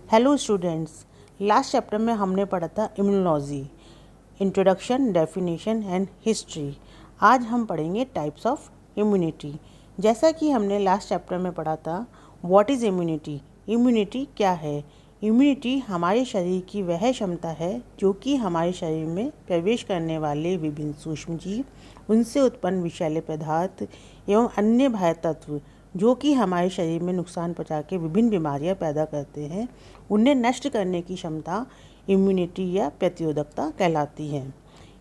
Hello students, last chapter में हमने पढ़ा था immunology, introduction, definition and history. आज हम पढ़ेंगे टाइप्स ऑफ इम्यूनिटी। जैसा कि हमने लास्ट चैप्टर में पढ़ा था, व्हाट इज़ इम्यूनिटी। इम्यूनिटी क्या है? इम्यूनिटी हमारे शरीर की वह क्षमता है जो कि हमारे शरीर में प्रवेश करने वाले विभिन्न सूक्ष्मजीव, उनसे उत्पन्न विषैले पदार्थ एवं अन्य बाह्य तत्व जो कि हमारे शरीर में नुकसान पहुंचा के विभिन्न बीमारियां पैदा करते हैं, उन्हें नष्ट करने की क्षमता इम्यूनिटी या प्रतिरोधकता कहलाती है।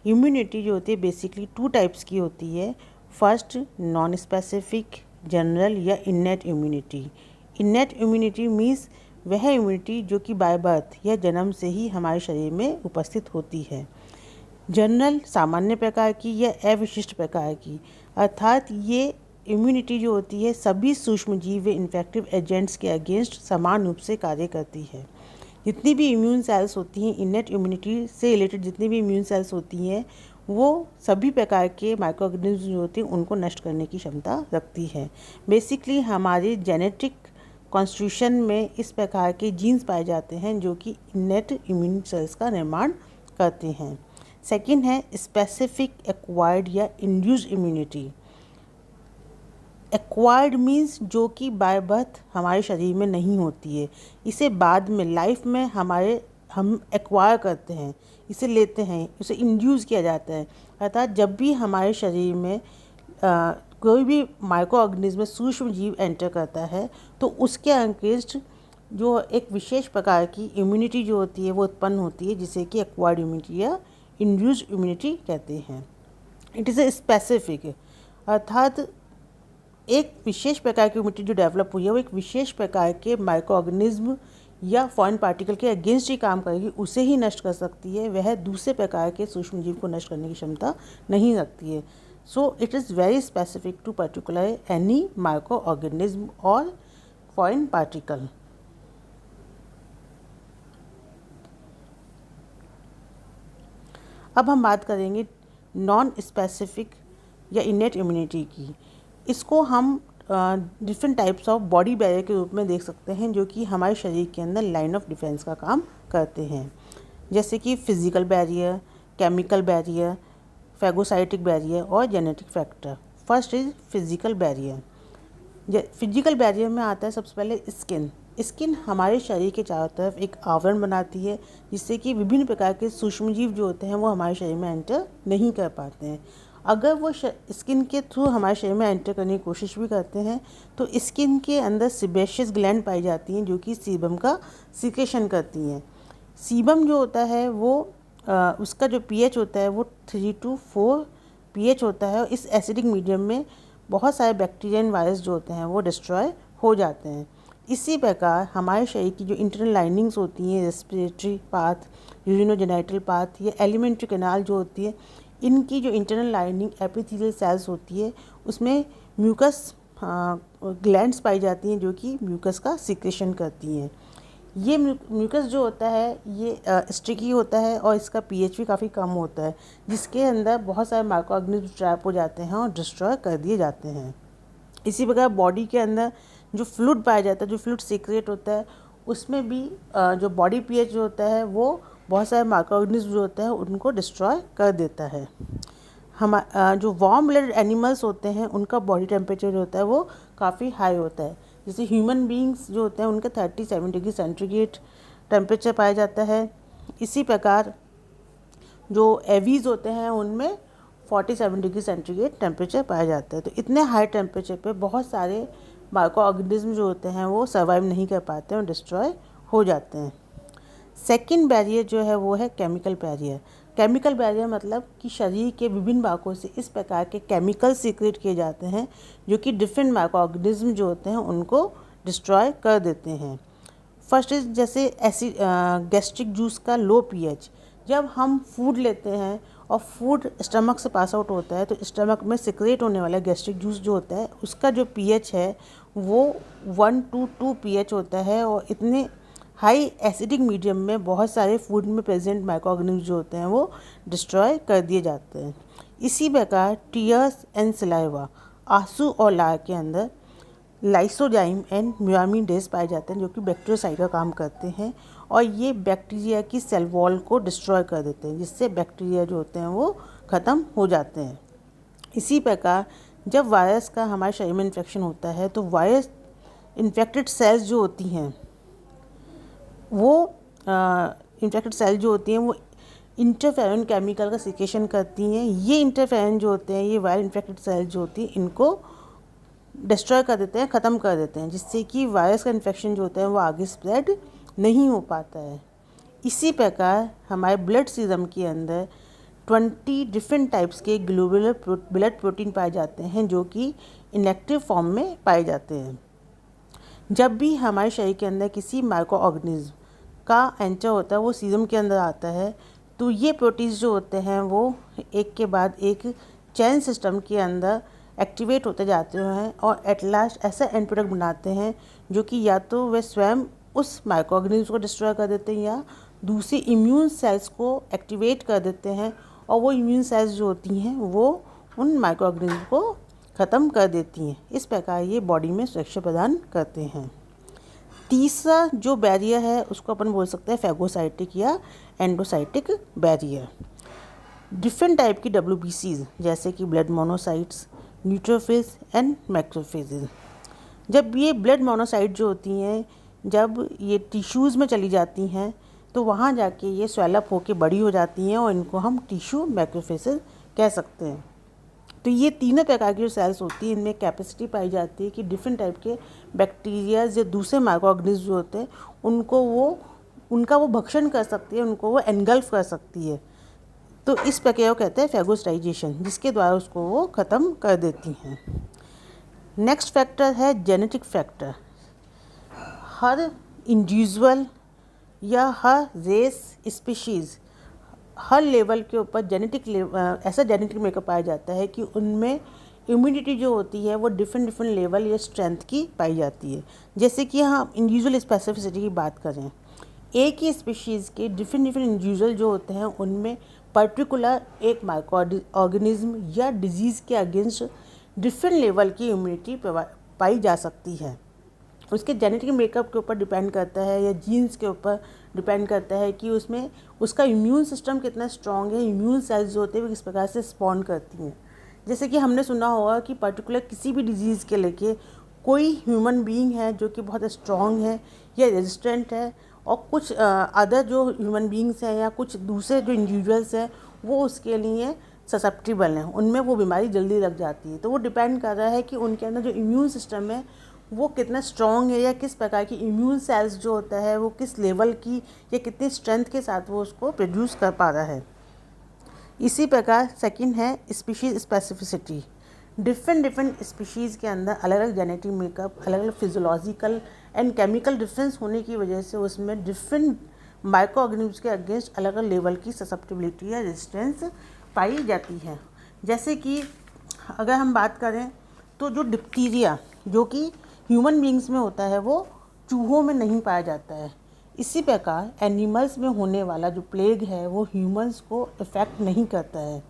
इम्यूनिटी जो होती है बेसिकली 2 टाइप्स की होती है। फर्स्ट, नॉन स्पेसिफिक जनरल या innate immunity. Innate immunity means वह इम्यूनिटी जो कि बाय बर्थ या जन्म से ही हमारे शरीर में उपस्थित होती है। जनरल सामान्य प्रकार की या अविशिष्ट प्रकार की, अर्थात ये इम्यूनिटी जो होती है सभी सूक्ष्मजीव व इन्फेक्टिव एजेंट्स के अगेंस्ट समान रूप से कार्य करती है। जितनी भी इम्यून सेल्स होती हैं, इन्नेट इम्यूनिटी से रिलेटेड जितनी भी इम्यून सेल्स होती हैं, वो सभी प्रकार के माइक्रो ऑर्गेनिज्म जो होते हैं उनको नष्ट करने की क्षमता रखती है। बेसिकली हमारे जेनेटिक कॉन्स्टिट्यूशन में इस प्रकार के जीन्स पाए जाते हैं जो कि इन्नेट इम्यून सेल्स का निर्माण करते हैं। सेकेंड है स्पेसिफिक एक्वायर्ड या इंड्यूस्ड इम्यूनिटी। एक्वायर्ड मीन्स जो कि बाय बर्थ हमारे शरीर में नहीं होती है, इसे बाद में लाइफ में हम एक्वायर करते हैं, इसे लेते हैं, उसे इंड्यूस किया जाता है। अर्थात जब भी हमारे शरीर में कोई भी माइक्रो ऑर्गेनिज्म सूक्ष्म जीव एंटर करता है तो उसके अगेंस्ट जो एक विशेष प्रकार की इम्यूनिटी जो होती है वो उत्पन्न होती है, जिसे कि एक्वायर्ड इम्यूनिटी या इंड्यूस्ड इम्यूनिटी कहते हैं। इट इज़ ए स्पेसिफिक, अर्थात एक विशेष प्रकार की इम्यूनिटी जो डेवलप हुई है वो एक विशेष प्रकार के माइक्रो ऑर्गेनिज्म या फॉरेन पार्टिकल के अगेंस्ट ही काम करेगी, उसे ही नष्ट कर सकती है। वह दूसरे प्रकार के सूक्ष्मजीव को नष्ट करने की क्षमता नहीं रखती है। So it is very specific to particular any micro organism और फॉरेन पार्टिकल। अब हम बात करेंगे नॉन स्पेसिफिक या इनेट इम्यूनिटी की। इसको हम different types of body barrier के रूप में देख सकते हैं जो कि हमारे शरीर के अंदर लाइन ऑफ डिफेंस का काम करते हैं, जैसे कि physical barrier, chemical barrier, phagocytic barrier और genetic factor. First is physical barrier. Physical barrier में आता है सबसे पहले स्किन। स्किन हमारे शरीर के चारों तरफ एक आवरण बनाती है जिससे कि विभिन्न प्रकार के सूक्ष्मजीव जो होते हैं वो हमारे शरीर में एंटर नहीं कर पाते हैं। अगर वो स्किन के थ्रू हमारे शरीर में एंटर करने की कोशिश भी करते हैं तो स्किन के अंदर सीबेशियस ग्लैंड पाई जाती हैं जो कि सीबम का सिक्रेशन करती हैं। सीबम जो होता है वो उसका जो पीएच होता है वो 3 to 4 पीएच होता है और इस एसिडिक मीडियम में बहुत सारे बैक्टीरिया एंड वायरस जो होते हैं वो डिस्ट्रॉय हो जाते हैं। इसी प्रकार हमारे शरीर की जो इंटरनल लाइनिंग्स होती हैं, रेस्पिरेटरी पाथ, यूरिनोजेनिटल पाथ या एलिमेंट्री कैनाल जो होती है, इनकी जो इंटरनल लाइनिंग एपिथेलियल सेल्स होती है उसमें म्यूकस ग्लैंड्स पाई जाती हैं जो कि म्यूकस का सिक्रेशन करती हैं। ये म्यूकस जो होता है ये स्टिकी होता है और इसका पीएच भी काफ़ी कम होता है, जिसके अंदर बहुत सारे माइक्रो ऑर्गेनिज्म ट्रैप हो जाते हैं और डिस्ट्रॉय कर दिए जाते हैं। इसी प्रकार बॉडी के अंदर जो फ्लूइड पाया जाता है, जो फ्लूइड सीक्रेट होता है, उसमें भी जो बॉडी पीएच जो होता है वो बहुत सारे माइक्रो ऑर्गेनिज्म जो होते हैं उनको डिस्ट्रॉय कर देता है। हम जो वार्म ब्लडेड एनिमल्स होते हैं उनका बॉडी टेम्परेचर जो होता है वो काफ़ी हाई होता है। जैसे ह्यूमन बींग्स जो होते हैं उनका 37 डिग्री सेंटीग्रेड टेम्परेचर पाया जाता है। इसी प्रकार जो एवीज होते हैं उनमें 47 डिग्री सेंटीग्रेड टेम्परेचर पाया जाता है। तो इतने हाई टेम्परेचर पे बहुत सारे माइक्रो ऑर्गेनिज्म जो होते हैं वो सर्वाइव नहीं कर पाते हैं और डिस्ट्रॉय हो जाते हैं। सेकेंड बैरियर जो है वो है केमिकल बैरियर। केमिकल बैरियर मतलब कि शरीर के विभिन्न भागों से इस प्रकार के केमिकल सीक्रेट किए जाते हैं जो कि डिफरेंट माइक्रो ऑर्गेनिज्म जो होते हैं उनको डिस्ट्रॉय कर देते हैं। फर्स्ट इज जैसे गैस्ट्रिक जूस का लो पीएच। जब हम फूड लेते हैं और फूड स्टमक से पास आउट होता है तो स्टमक में सिक्रेट होने वाला गैस्ट्रिक जूस जो होता है उसका जो पीएच है वो 1 to 2 पीएच होता है और इतने हाई एसिडिक मीडियम में बहुत सारे फूड में प्रेजेंट माइक्रो ऑर्गेनिज्म जो होते हैं वो डिस्ट्रॉय कर दिए जाते हैं। इसी प्रकार टीयर्स एंड सलाइवा, आंसू और लार के अंदर लाइसोजाइम एंड म्यूआमिडेज पाए जाते हैं जो कि बैक्टीरियोसाइड का काम करते हैं और ये बैक्टीरिया की सेल वॉल को डिस्ट्रॉय कर देते हैं, जिससे बैक्टीरिया जो होते हैं वो ख़त्म हो जाते हैं। इसी प्रकार जब वायरस का हमारे शरीर में इन्फेक्शन होता है तो वायरस इन्फेक्टेड सेल्स जो होती हैं वो इंटरफेरन केमिकल का सिक्रेशन करती हैं। ये इंटरफेरन जो होते हैं, ये वायरल इन्फेक्टेड सेल्स जो होती हैं, इनको डिस्ट्रॉय कर देते हैं, ख़त्म कर देते हैं, जिससे कि वायरस का इन्फेक्शन जो होता है वो आगे स्प्रेड नहीं हो पाता है। इसी प्रकार हमारे ब्लड सीरम के अंदर 20 डिफरेंट टाइप्स के ग्लोबुलर ब्लड प्रोटीन पाए जाते हैं जो कि इनएक्टिव फॉर्म में पाए जाते हैं। जब भी हमारे शरीर के अंदर किसी माइक्रो ऑर्गेनिज्म का एंटर होता है, वो सीरम के अंदर आता है, तो ये प्रोटीन्स जो होते हैं वो एक के बाद एक चैन सिस्टम के अंदर एक्टिवेट होते जाते हैं और एट लास्ट ऐसा एंड प्रोडक्ट बनाते हैं जो कि या तो वे स्वयं उस माइक्रो ऑर्गेनिज्म को डिस्ट्रॉय कर देते हैं या दूसरी इम्यून सेल्स को एक्टिवेट कर देते हैं और वो इम्यून सेल्स जो होती हैं वो उन माइक्रो ऑर्गेनिज्म को ख़त्म कर देती हैं। इस प्रकार ये बॉडी में सुरक्षा प्रदान करते हैं। तीसरा जो बैरियर है उसको अपन बोल सकते हैं फैगोसाइटिक या एंडोसाइटिक बैरियर। डिफरेंट टाइप की WBCs जैसे कि blood monocytes, neutrophils and macrophages. जब ये ब्लड मोनोसाइट जो होती हैं, जब ये टिश्यूज़ में चली जाती हैं तो वहाँ जाके ये स्वेलअप होके बड़ी हो जाती हैं और इनको हम टिश्यू मैक्रोफेजेस कह सकते हैं। तो ये तीनों प्रकार की जो सेल्स होती हैं, इनमें कैपेसिटी पाई जाती है कि डिफरेंट टाइप के बैक्टीरियाज या दूसरे माइक्रो ऑर्गेनिज्म जो होते हैं उनका वो भक्षण कर सकती है, उनको वो एनगल्फ कर सकती है। तो इस प्रक्रिया को कहते हैं फैगोसाइटेशन, जिसके द्वारा उसको वो ख़त्म कर देती हैं। नेक्स्ट फैक्टर है जेनेटिक फैक्टर। हर इंडिविजुअल या हर रेस स्पीशीज़ हर लेवल के ऊपर ऐसा जेनेटिक मेकअप पाया जाता है कि उनमें इम्यूनिटी जो होती है वो डिफरेंट लेवल या स्ट्रेंथ की पाई जाती है। जैसे कि हम इंडिविजुअल स्पेसिफिसिटी की बात करें, एक ही स्पीशीज़ के डिफरेंट इंडिविजुअल जो होते हैं उनमें पर्टिकुलर एक माइक्रो ऑर्गेनिज्म या डिजीज़ के अगेंस्ट डिफरेंट लेवल की इम्यूनिटी पाई जा सकती है। उसके जेनेटिक मेकअप के ऊपर डिपेंड करता है या जीन्स के ऊपर डिपेंड करता है कि उसमें उसका इम्यून सिस्टम कितना स्ट्रॉन्ग है, इम्यून सेल्स जो होते हैं वो किस प्रकार से रिस्पॉन्ड करती हैं। जैसे कि हमने सुना होगा कि पर्टिकुलर किसी भी डिजीज़ के लेके कोई ह्यूमन बीइंग है जो कि बहुत स्ट्रॉन्ग है या रेजिस्टेंट है और कुछ अदर जो ह्यूमन बीइंग्स हैं या कुछ दूसरे जो इंडिविजुअल्स हैं वो उसके लिए ससेप्टिबल हैं, उनमें वो बीमारी जल्दी लग जाती है। तो वो डिपेंड कर रहा है कि उनके अंदर जो इम्यून सिस्टम है वो कितना स्ट्रॉन्ग है या किस प्रकार की इम्यून सेल्स जो होता है वो किस लेवल की या कितनी स्ट्रेंथ के साथ वो उसको प्रोड्यूस कर पा रहा है। इसी प्रकार सेकंड है स्पीशीज़ स्पेसिफिसिटी। डिफरेंट स्पीशीज़ के अंदर अलग अलग जेनेटिक मेकअप, अलग अलग फिजियोलॉजिकल एंड केमिकल डिफरेंस होने की वजह से उसमें डिफरेंट माइक्रो ऑर्गेनिज्म के अगेंस्ट अलग अलग लेवल की ससेप्टिबिलिटी या रेजिस्टेंस पाई जाती है। जैसे कि अगर हम बात करें तो जो डिप्टीरिया जो कि ह्यूमन बींग्स में होता है वो चूहों में नहीं पाया जाता है। इसी प्रकार एनिमल्स में होने वाला जो प्लेग है वो ह्यूमंस को इफ़ेक्ट नहीं करता है।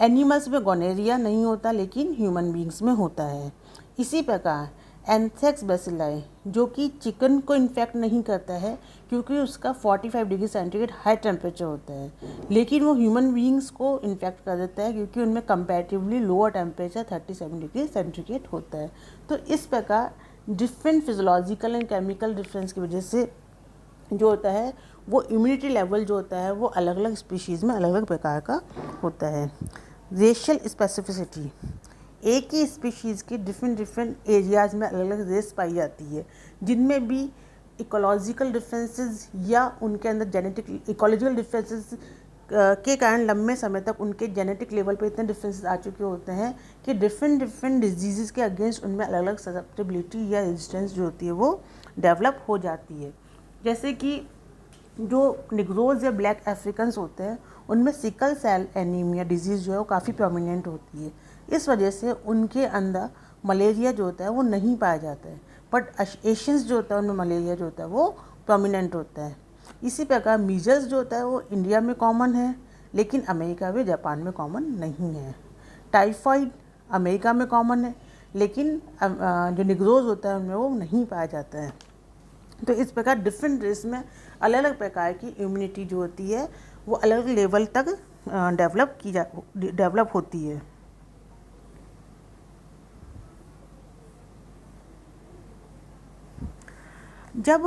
एनिमल्स में गोनेरिया नहीं होता लेकिन ह्यूमन बींग्स में होता है। इसी प्रकार एंथ्रेक्स बैसिलाई जो कि चिकन को इन्फेक्ट नहीं करता है क्योंकि उसका 45 डिग्री सेंटीग्रेड हाई टेम्परेचर होता है, लेकिन वो ह्यूमन बींग्स को इन्फेक्ट कर देता है क्योंकि उनमें comparatively lower temperature 37 degree centigrade होता है। तो इस प्रकार different physiological and chemical difference की वजह से जो होता है वो इम्यूनिटी लेवल जो होता है वो अलग अलग स्पीशीज़ में अलग अलग प्रकार का होता है। रेशियल स्पेसिफिसिटी, एक ही स्पीशीज़ के डिफरेंट एरियाज़ में अलग अलग रेस पाई जाती है, जिनमें भी इकोलॉजिकल डिफरेंसेस या उनके अंदर जेनेटिक इकोलॉजिकल डिफरेंसेस के कारण लंबे समय तक उनके जेनेटिक लेवल पे इतने डिफरेंसेस आ चुके होते हैं कि डिफरेंट डिजीज़ के अगेंस्ट उनमें अलग अलग ससेप्टिबिलिटी या रेजिस्टेंस जो होती है वो डेवलप हो जाती है। जैसे कि जो निग्रोज या ब्लैक अफ्रीकन्स होते हैं उनमें सिकल सेल एनीमिया डिजीज़ जो है वो काफ़ी प्रोमिनेंट होती है। इस वजह से उनके अंदर मलेरिया जो होता है वो नहीं पाया जाता है, बट एशियंस जो होता है उनमें मलेरिया जो होता है वो प्रोमिनेंट होता है। इसी प्रकार मीजल्स जो होता है वो इंडिया में कॉमन है लेकिन अमेरिका व जापान में कॉमन नहीं है। टाइफाइड अमेरिका में कॉमन है लेकिन जो निग्रोज होता है उनमें वो नहीं पाया जाता है। तो इस प्रकार डिफरेंट रेस में अलग अलग प्रकार की इम्यूनिटी जो होती है वो अलग अलग लेवल तक डेवलप होती है। जब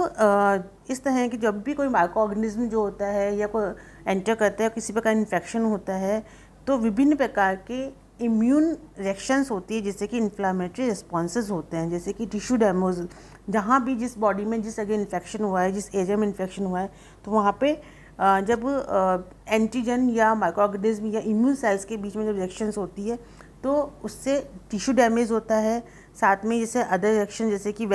इस तरह की जब भी कोई माइक्रो ऑर्गेनिज्म जो होता है या कोई एंटर करता है, किसी प्रकार इन्फेक्शन होता है, तो विभिन्न प्रकार के इम्यून रिएक्शंस होती है, जैसे कि इन्फ्लामेटरी रिस्पॉन्सेज होते हैं, जैसे कि टिश्यू डैमेज, जहाँ भी जिस बॉडी में जिस जगह इन्फेक्शन हुआ है, जिस एरिया में इन्फेक्शन हुआ है, तो वहाँ पे जब एंटीजन या माइक्रो ऑर्गेनिज्म या इम्यून सेल्स के बीच में जब रिएक्शंस होती है तो उससे टिश्यू डैमेज होता है। साथ में जैसे अदर रिएक्शन जैसे कि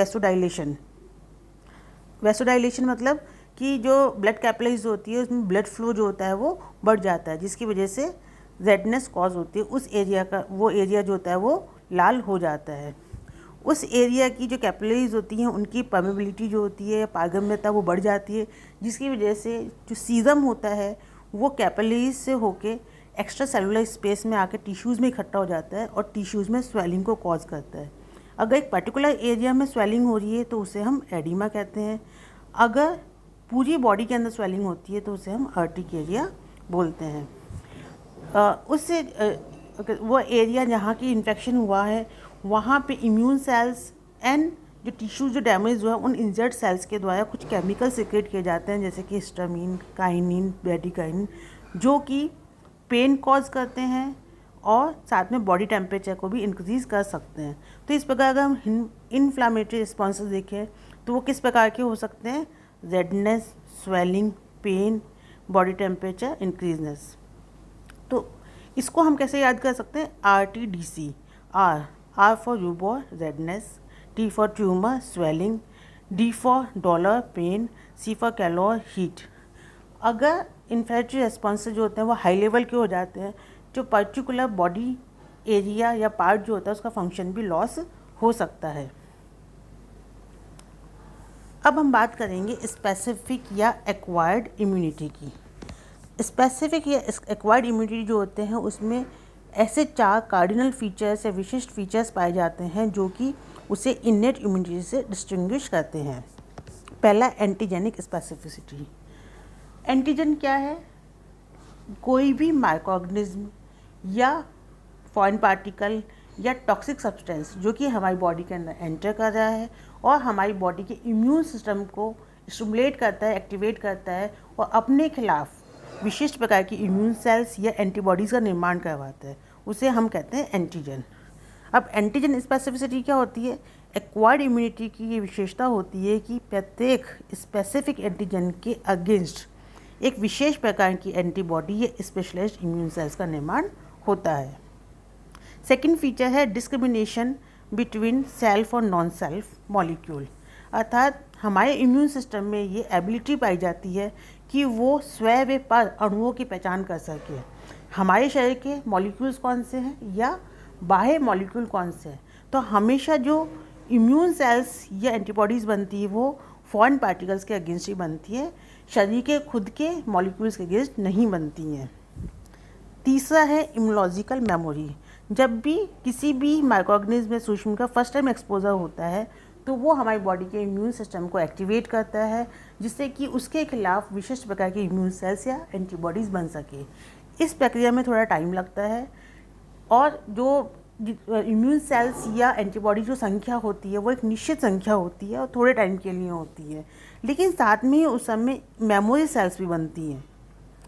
वैसोडाइलेशन मतलब कि जो ब्लड कैपिलरीज होती है उसमें ब्लड फ्लो जो होता है वो बढ़ जाता है, जिसकी वजह से रेडनेस कॉज होती है। उस एरिया का वो एरिया जो होता है वो लाल हो जाता है। उस एरिया की जो कैपिलरीज होती हैं उनकी परमेबिलिटी जो होती है, पारगम्यता वो बढ़ जाती है, जिसकी वजह से जो सीजम होता है वो कैपिलरीज से होके एक्स्ट्रा सेलुलर स्पेस में आके टिश्यूज़ में इकट्ठा हो जाता है और टिश्यूज़ में स्वेलिंग को कॉज करता है। अगर एक पर्टिकुलर एरिया में स्वेलिंग हो रही है तो उसे हम एडिमा कहते हैं। अगर पूरी बॉडी के अंदर स्वेलिंग होती है तो उसे हम अर्टिकेरिया बोलते हैं। उससे वो एरिया जहाँ की इन्फेक्शन हुआ है वहाँ पे इम्यून सेल्स एंड जो टिश्यू जो डैमेज हुआ है उन इंजर्ड सेल्स के द्वारा कुछ केमिकल सिक्रेट किए जाते हैं, जैसे कि हिस्टामिन, काइनिन, ब्रेडिकाइन, जो कि पेन कॉज करते हैं और साथ में बॉडी टेम्परेचर को भी इंक्रीज़ कर सकते हैं। तो इस प्रकार अगर हम इन्फ्लामेटरी रिस्पॉन्सेज देखें तो वो किस प्रकार के हो सकते हैं? Redness, swelling, pain, body temperature increaseness. तो इसको हम कैसे याद कर सकते हैं? RTDC। R for rubor redness, T for tumour swelling, D for dolor pain, C for calor heat. अगर इन्फ्लेमेटरी रेस्पॉन्सेज जो होते हैं वो हाई लेवल के हो जाते हैं, जो पर्टिकुलर बॉडी एरिया या पार्ट जो होता है उसका फंक्शन भी लॉस हो सकता है। अब हम बात करेंगे स्पेसिफिक या एक्वायर्ड इम्यूनिटी की। स्पेसिफिक या एक्वायर्ड इम्यूनिटी जो होते हैं उसमें ऐसे 4 कार्डिनल फीचर्स या विशिष्ट फीचर्स पाए जाते हैं जो कि उसे इनेट इम्यूनिटी से डिस्टिंग्विश करते हैं। पहला, एंटीजेनिक स्पेसिफिसिटी। एंटीजन क्या है? कोई भी माइक्रो ऑर्गेनिज्म या फॉरेन पार्टिकल या टॉक्सिक सब्सटेंस जो कि हमारी बॉडी के अंदर एंटर कर रहा है और हमारी बॉडी के इम्यून सिस्टम को स्टिमुलेट करता है, एक्टिवेट करता है और अपने खिलाफ विशिष्ट प्रकार की इम्यून सेल्स या एंटीबॉडीज़ का निर्माण करवाता है, उसे हम कहते हैं एंटीजन। अब एंटीजन स्पेसिफिसिटी क्या होती है? एक्वायर्ड इम्यूनिटी की ये विशेषता होती है कि प्रत्येक स्पेसिफिक एंटीजन के अगेंस्ट एक विशेष प्रकार की एंटीबॉडी या स्पेशलाइज्ड इम्यून सेल्स का निर्माण होता है। सेकेंड फीचर है डिस्क्रिमिनेशन बिटवीन सेल्फ और नॉन सेल्फ मॉलिक्यूल, अर्थात हमारे इम्यून सिस्टम में ये एबिलिटी पाई जाती है कि वो स्वयं व पर अणुओं की पहचान कर सके, हमारे शरीर के मॉलिक्यूल्स कौन से हैं या बाह्य मॉलिक्यूल कौन से हैं। तो हमेशा जो इम्यून सेल्स या एंटीबॉडीज़ बनती है वो फॉरेन पार्टिकल्स के अगेंस्ट ही बनती है, शरीर के खुद के मॉलिक्यूल्स के अगेंस्ट नहीं बनती हैं। तीसरा है इम्यूनोलॉजिकल मेमोरी। जब भी किसी भी माइक्रो ऑर्गेनिज्म में सूक्ष्म का फर्स्ट टाइम एक्सपोजर होता है तो वो हमारी बॉडी के इम्यून सिस्टम को एक्टिवेट करता है, जिससे कि उसके खिलाफ विशिष्ट प्रकार के इम्यून सेल्स या एंटीबॉडीज़ बन सके। इस प्रक्रिया में थोड़ा टाइम लगता है और जो इम्यून सेल्स या एंटीबॉडी जो संख्या होती है वो एक निश्चित संख्या होती है और थोड़े टाइम के लिए होती है, लेकिन साथ में ही उस समय मेमोरी सेल्स भी बनती हैं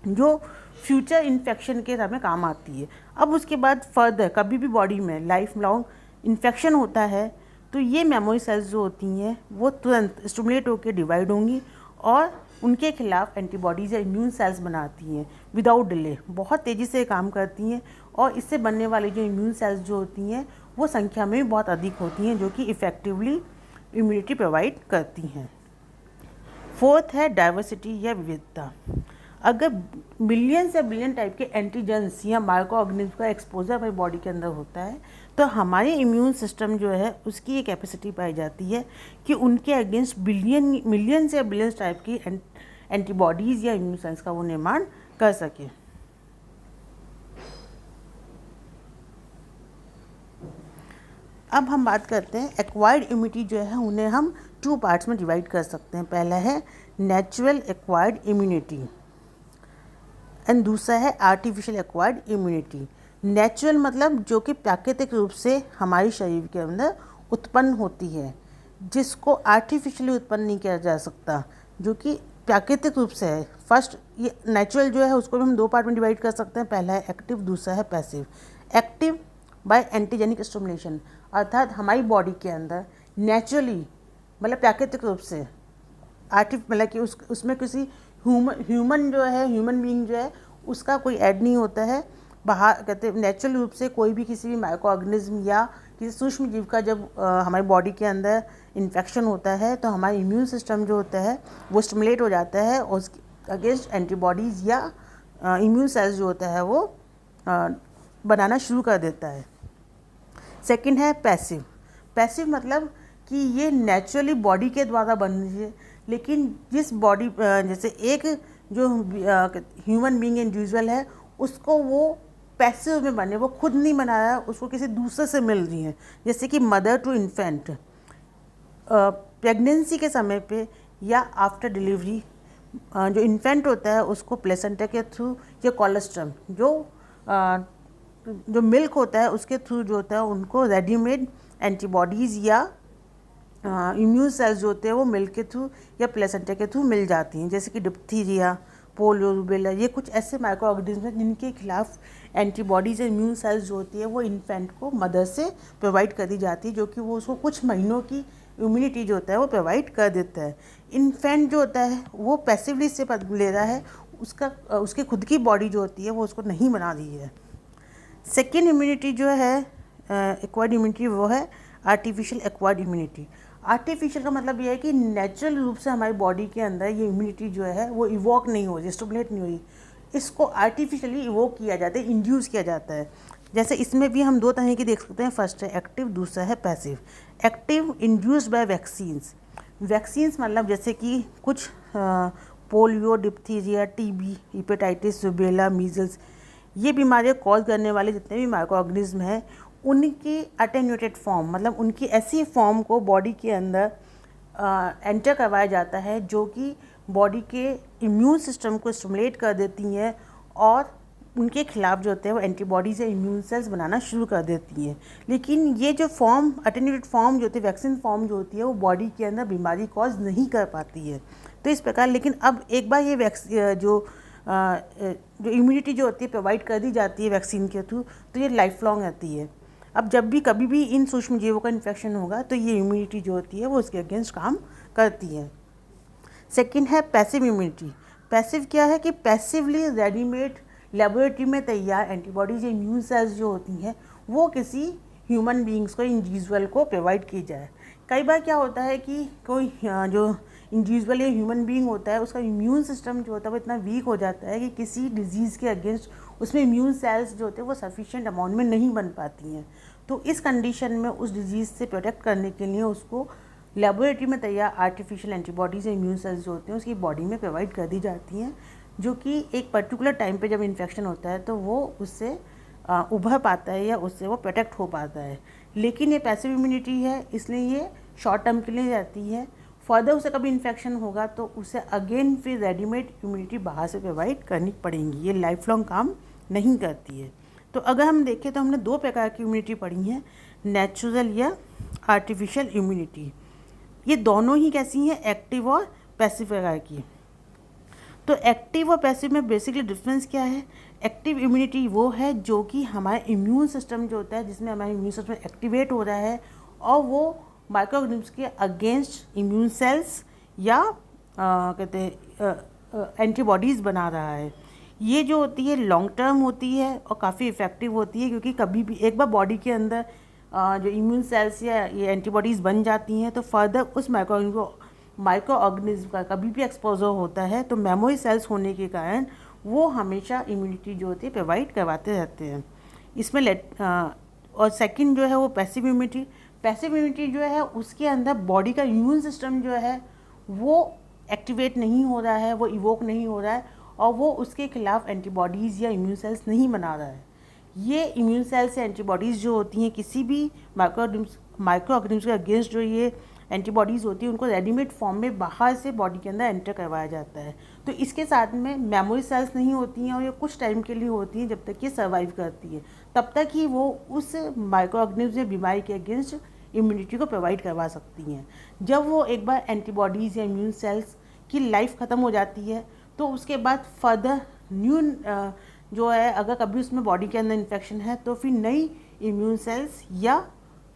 जो फ्यूचर इन्फेक्शन के समय काम आती है। अब उसके बाद फर्दर कभी भी बॉडी में लाइफ लॉन्ग इन्फेक्शन होता है तो ये मेमोरी सेल्स जो होती हैं वो तुरंत स्टिमुलेट होकर डिवाइड होंगी और उनके खिलाफ एंटीबॉडीज़ या इम्यून सेल्स बनाती हैं विदाउट डिले, बहुत तेज़ी से काम करती हैं और इससे बनने वाली जो इम्यून सेल्स जो होती हैं वो संख्या में भी बहुत अधिक होती हैं जो कि इफ़ेक्टिवली इम्यूनिटी प्रोवाइड करती हैं। फोर्थ है डाइवर्सिटी या विविधता। अगर बिलियन से बिलियन टाइप के एंटीजेंस या माइक्रो ऑर्गेनिज्म का एक्सपोजर हमारी बॉडी के अंदर होता है तो हमारे इम्यून सिस्टम जो है उसकी एक कैपेसिटी पाई जाती है कि उनके अगेंस्ट मिलियन से बिलियंस टाइप की एंटीबॉडीज़ या इम्यून सेल्स का वो निर्माण कर सके। अब हम बात करते हैं एक्वायर्ड इम्यूनिटी जो है उन्हें हम 2 पार्ट्स में डिवाइड कर सकते हैं। पहला है नेचुरल एक्वायर्ड इम्यूनिटी एंड दूसरा है आर्टिफिशियल एक्वायर्ड इम्यूनिटी। नेचुरल मतलब जो कि प्राकृतिक रूप से हमारे शरीर के अंदर उत्पन्न होती है, जिसको आर्टिफिशियली उत्पन्न नहीं किया जा सकता, जो कि प्राकृतिक रूप से है। फर्स्ट ये नेचुरल जो है उसको भी हम 2 पार्ट में डिवाइड कर सकते हैं। पहला है एक्टिव, दूसरा है passive. Active by antigenic stimulation, अर्थात हमारी बॉडी के अंदर नेचुरली मतलब प्राकृतिक रूप से मतलब कि उसमें किसी ह्यूमन जो है, ह्यूमन बीइंग जो है उसका कोई ऐड नहीं होता है। बाहर कहते नेचुरल रूप से कोई भी किसी भी माइक्रो ऑर्गेनिज्म या किसी सूक्ष्म जीव का जब हमारी बॉडी के अंदर इन्फेक्शन होता है तो हमारा इम्यून सिस्टम जो होता है वो स्टिमुलेट हो जाता है और उसके अगेंस्ट एंटीबॉडीज़ या इम्यून सेल्स जो होता है वो बनाना शुरू कर देता है। सेकंड है पैसिव। पैसिव मतलब कि ये नेचुरली बॉडी के द्वारा बन रही है, लेकिन जिस बॉडी जैसे एक जो ह्यूमन बीइंग इंडिविजुअल है उसको वो पैसिव में बने, वो खुद नहीं बना रहा है, उसको किसी दूसरे से मिल रही है। जैसे कि मदर टू इन्फेंट, प्रेगनेंसी के समय पे या आफ्टर डिलीवरी जो इन्फेंट होता है उसको प्लेसेंटा के थ्रू या कोलोस्ट्रम जो मिल्क होता है उसके थ्रू जो होता है उनको रेडीमेड एंटीबॉडीज़ या इम्यून सेल्स जो होते हैं वो मिल्क के थ्रू या प्लेसेंटा के थ्रू मिल जाती हैं। जैसे कि डिप्थीरिया, पोलियो, रूबेला, ये कुछ ऐसे माइक्रो ऑर्गेनिज्म हैं जिनके खिलाफ एंटीबॉडीज़ या इम्यून सेल्स जो होती है वो इन्फेंट को मदर से प्रोवाइड कर दी जाती है, जो कि वो उसको कुछ महीनों की इम्यूनिटी जो होता है वो प्रोवाइड कर देता है। इन्फेंट जो होता है वो पैसिवली से ले रहा है, उसकी खुद की बॉडी जो होती है वो उसको नहीं बना रही है। सेकेंड इम्यूनिटी जो है एक्वायर्ड इम्यूनिटी वो है आर्टिफिशियल एक्वायर्ड इम्यूनिटी। आर्टिफिशियल का मतलब ये है कि नेचुरल रूप से हमारी बॉडी के अंदर ये इम्यूनिटी जो है वो इवोक नहीं हो रही, स्टिमुलेट नहीं हो रही, इसको आर्टिफिशियली इवोक किया जाता है, इंड्यूस किया जाता है। जैसे इसमें भी हम 2 तरह की देख सकते हैं, फर्स्ट है एक्टिव, दूसरा है passive. Active induced by vaccines. Vaccines मतलब जैसे कि कुछ polio, diphtheria, TB, hepatitis, rubella, measles, ये बीमारियाँ कॉज करने वाले जितने भी माइक्रो ऑर्गेनिज्म हैं उनकी अटेन्यूटेड फॉर्म मतलब उनकी ऐसी फॉर्म को बॉडी के अंदर एंटर करवाया जाता है जो कि बॉडी के इम्यून सिस्टम को स्टिमुलेट कर देती हैं और उनके खिलाफ जो होते हैं वो एंटीबॉडीज़ या इम्यून सेल्स बनाना शुरू कर देती हैं। लेकिन ये जो फॉर्म अटेन्यूटेड फॉर्म जो होती है, वैक्सीन फॉर्म जो होती है, वो बॉडी के अंदर बीमारी कॉज नहीं कर पाती है। तो इस प्रकार लेकिन अब एक बार ये जो इम्यूनिटी जो होती है प्रोवाइड कर दी जाती है वैक्सीन के थ्रू, तो ये लाइफ लॉन्ग रहती है। अब जब भी कभी भी इन सूक्ष्म जीवों का इन्फेक्शन होगा तो ये इम्यूनिटी जो होती है वो उसके अगेंस्ट काम करती है। सेकंड है पैसिव इम्यूनिटी। पैसिव क्या है कि पैसिवली रेडीमेड लेबोरेटरी में तैयार एंटीबॉडीज या इम्यून सेल्स जो होती हैं वो किसी ह्यूमन बीइंग्स को, इंडिविजुअल को प्रोवाइड की जाए। कई बार क्या होता है कि कोई जो इंडिविजुअल या ह्यूमन बीइंग होता है उसका इम्यून सिस्टम जो होता है वो इतना वीक हो जाता है कि किसी डिजीज़ के अगेंस्ट उसमें इम्यून सेल्स जो होते हैं वो सफिशिएंट अमाउंट में नहीं बन पाती हैं। तो इस कंडीशन में उस डिजीज़ से प्रोटेक्ट करने के लिए उसको लेबोरेटरी में तैयार आर्टिफिशियल एंटीबॉडीज़ या इम्यून सेल्स जो होते हैं उसकी बॉडी में प्रोवाइड कर दी जाती हैं, जो कि एक पर्टिकुलर टाइम पे जब इन्फेक्शन होता है तो वो उससे उभर पाता है या उससे वो प्रोटेक्ट हो पाता है। लेकिन ये पैसिव इम्यूनिटी है इसलिए ये शॉर्ट टर्म के लिए रहती है। फर्दर उसे कभी इन्फेक्शन होगा तो उसे अगेन फिर रेडीमेड इम्यूनिटी बाहर से प्रोवाइड करनी पड़ेगी, ये लाइफ लॉन्ग काम नहीं करती है। तो अगर हम देखें तो हमने 2 प्रकार की इम्यूनिटी पढ़ी हैं, नेचुरल या आर्टिफिशियल इम्यूनिटी। ये दोनों ही कैसी हैं, एक्टिव और पैसिव प्रकार की। तो एक्टिव और पैसिव में बेसिकली डिफरेंस क्या है? एक्टिव इम्यूनिटी वो है जो कि हमारा इम्यून सिस्टम जो होता है जिसमें हमारा इम्यून सिस्टम एक्टिवेट हो रहा है और वो माइक्रो ऑर्गेनिज्म्स के अगेंस्ट इम्यून सेल्स या कहते हैं एंटीबॉडीज़ बना रहा है। ये जो होती है लॉन्ग टर्म होती है और काफ़ी इफ़ेक्टिव होती है, क्योंकि कभी भी एक बार बॉडी के अंदर जो इम्यून सेल्स या ये एंटीबॉडीज़ बन जाती हैं तो फर्दर उस माइक्रो ऑर्गेनिज्म का कभी भी एक्सपोजर होता है तो मेमोरी सेल्स होने के कारण वो हमेशा इम्यूनिटी जो होती है प्रोवाइड करवाते रहते हैं इसमें। और सेकंड जो है वो पैसिव इम्यूनिटी। पैसिव इम्यूनिटी जो है उसके अंदर बॉडी का इम्यून सिस्टम जो है वो एक्टिवेट नहीं हो रहा है, वो इवोक नहीं हो रहा है और वो उसके खिलाफ एंटीबॉडीज़ या इम्यून सेल्स नहीं बना रहा है। ये इम्यून सेल से एंटीबॉडीज़ जो होती हैं किसी भी माइक्रो ऑर्गेनिम्स के अगेंस्ट जो ये एंटीबॉडीज़ होती है उनको रेडीमेड फॉर्म में बाहर से बॉडी के अंदर एंटर करवाया जाता है। तो इसके साथ में मेमोरी सेल्स नहीं होती हैं और ये कुछ टाइम के लिए होती हैं, जब तक ये सर्वाइव करती है तब तक ही वो उस माइक्रो ऑर्गेनिम्स या बीमारी के अगेंस्ट इम्यूनिटी को प्रोवाइड करवा सकती हैं। जब वो एक बार एंटीबॉडीज़ या इम्यून सेल्स की लाइफ ख़त्म हो जाती है तो उसके बाद फर्दर न्यू जो है, अगर कभी उसमें बॉडी के अंदर इन्फेक्शन है तो फिर नई इम्यून सेल्स या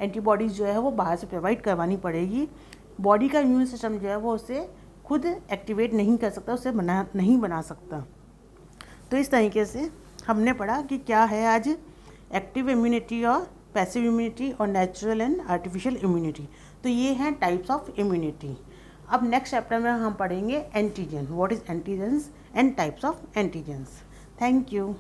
एंटीबॉडीज़ जो है वो बाहर से प्रोवाइड करवानी पड़ेगी। बॉडी का इम्यून सिस्टम जो है वो उसे खुद एक्टिवेट नहीं कर सकता, उसे नहीं बना सकता। तो इस तरीके से हमने पढ़ा कि क्या है आज एक्टिव इम्यूनिटी और पैसिव इम्यूनिटी और नेचुरल एंड आर्टिफिशियल इम्यूनिटी। तो ये हैं टाइप्स ऑफ इम्यूनिटी। अब नेक्स्ट चैप्टर में हम पढ़ेंगे antigen, what is antigens and types of antigens. Thank you.